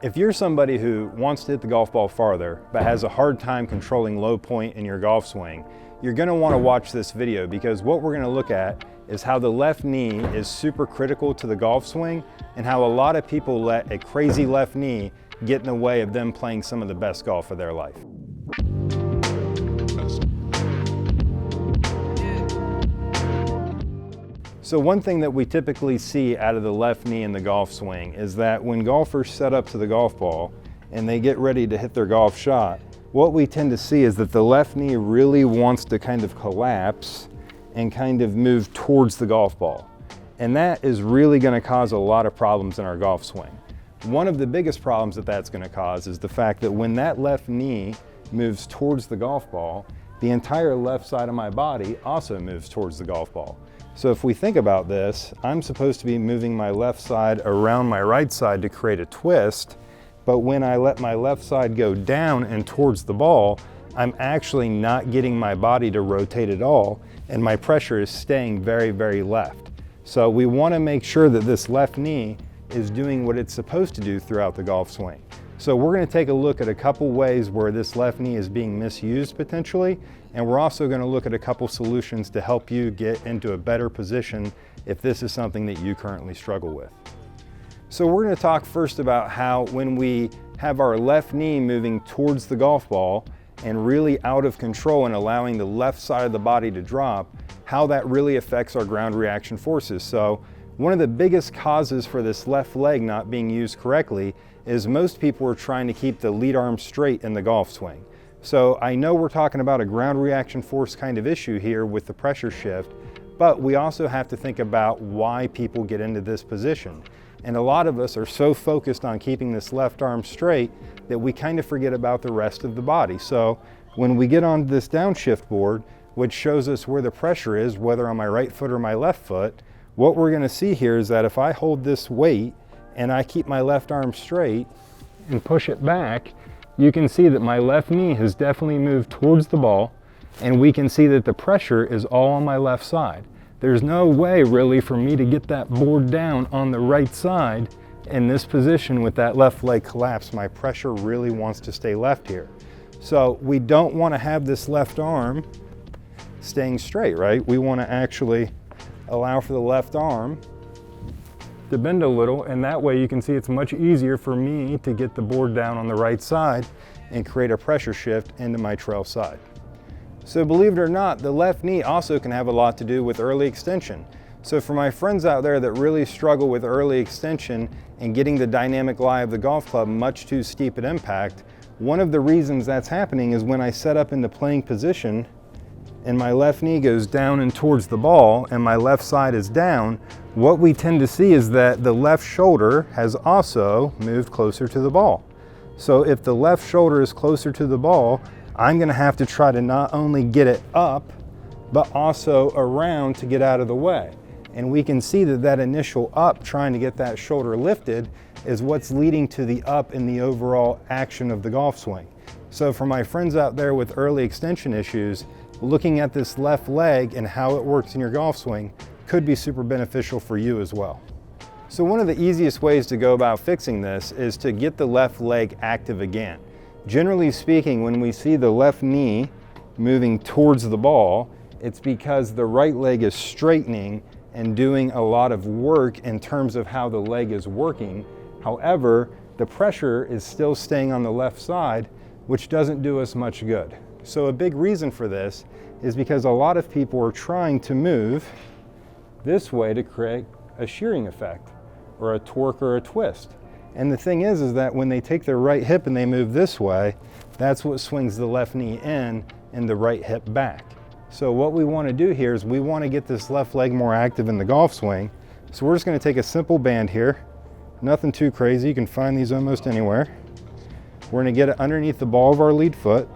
If you're somebody who wants to hit the golf ball farther, but has a hard time controlling low point in your golf swing, you're gonna wanna watch this video, because what we're gonna look at is how the left knee is super critical to the golf swing and how a lot of people let a crazy left knee get in the way of them playing some of the best golf of their life. So one thing that we typically see out of the left knee in the golf swing is that when golfers set up to the golf ball and they get ready to hit their golf shot, what we tend to see is that the left knee really wants to kind of collapse and kind of move towards the golf ball. And that is really going to cause a lot of problems in our golf swing. One of the biggest problems that that's going to cause is the fact that when that left knee moves towards the golf ball, the entire left side of my body also moves towards the golf ball. So if we think about this, I'm supposed to be moving my left side around my right side to create a twist, but when I let my left side go down and towards the ball, I'm actually not getting my body to rotate at all, and my pressure is staying very, very left. So we want to make sure that this left knee is doing what it's supposed to do throughout the golf swing. So we're going to take a look at a couple ways where this left knee is being misused potentially, and we're also going to look at a couple solutions to help you get into a better position if this is something that you currently struggle with. So we're going to talk first about how when we have our left knee moving towards the golf ball and really out of control and allowing the left side of the body to drop, how that really affects our ground reaction forces. So one of the biggest causes for this left leg not being used correctly is most people are trying to keep the lead arm straight in the golf swing. So I know we're talking about a ground reaction force kind of issue here with the pressure shift, but we also have to think about why people get into this position. And a lot of us are so focused on keeping this left arm straight that we kind of forget about the rest of the body. So when we get on this downshift board, which shows us where the pressure is, whether on my right foot or my left foot, what we're going to see here is that if I hold this weight and I keep my left arm straight and push it back, you can see that my left knee has definitely moved towards the ball, and we can see that the pressure is all on my left side. There's no way really for me to get that board down on the right side in this position with that left leg collapsed. My pressure really wants to stay left here. So we don't want to have this left arm staying straight, right? We want to actually allow for the left arm to bend a little, and that way you can see it's much easier for me to get the board down on the right side and create a pressure shift into my trail side. So believe it or not, the left knee also can have a lot to do with early extension. So for my friends out there that really struggle with early extension and getting the dynamic lie of the golf club much too steep at impact, one of the reasons that's happening is when I set up into playing position and my left knee goes down and towards the ball and my left side is down, what we tend to see is that the left shoulder has also moved closer to the ball. So if the left shoulder is closer to the ball, I'm going to have to try to not only get it up, but also around to get out of the way. And we can see that that initial up, trying to get that shoulder lifted, is what's leading to the up in the overall action of the golf swing. So for my friends out there with early extension issues, looking at this left leg and how it works in your golf swing could be super beneficial for you as well. So one of the easiest ways to go about fixing this is to get the left leg active again. Generally speaking, when we see the left knee moving towards the ball, it's because the right leg is straightening and doing a lot of work in terms of how the leg is working. However, the pressure is still staying on the left side, which doesn't do us much good. So a big reason for this is because a lot of people are trying to move this way to create a shearing effect or a torque or a twist. And the thing is that when they take their right hip and they move this way, that's what swings the left knee in and the right hip back. So what we want to do here is we want to get this left leg more active in the golf swing. So we're just going to take a simple band here, nothing too crazy, you can find these almost anywhere. We're going to get it underneath the ball of our lead foot,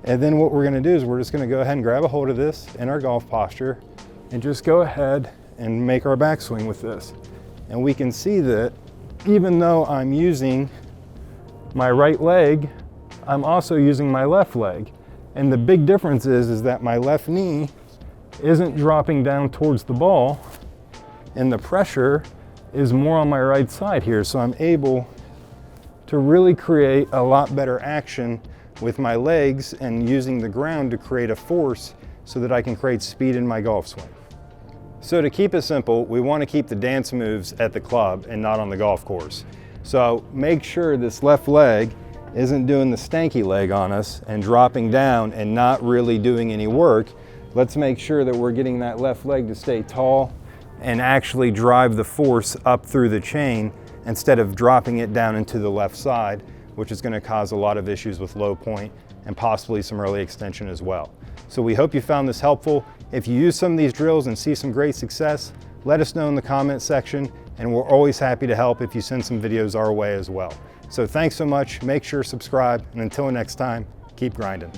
and then what we're going to do is we're just going to go ahead and grab a hold of this in our golf posture and just go ahead and make our backswing with this. And we can see that even though I'm using my right leg, I'm also using my left leg. And the big difference is that my left knee isn't dropping down towards the ball, and the pressure is more on my right side here. So I'm able to really create a lot better action with my legs and using the ground to create a force so that I can create speed in my golf swing. So to keep it simple, we want to keep the dance moves at the club and not on the golf course. So make sure this left leg isn't doing the stanky leg on us and dropping down and not really doing any work. Let's make sure that we're getting that left leg to stay tall and actually drive the force up through the chain instead of dropping it down into the left side, which is going to cause a lot of issues with low point and possibly some early extension as well. So we hope you found this helpful. If you use some of these drills and see some great success, let us know in the comment section, and we're always happy to help if you send some videos our way as well. So thanks so much, make sure to subscribe, and until next time, keep grinding.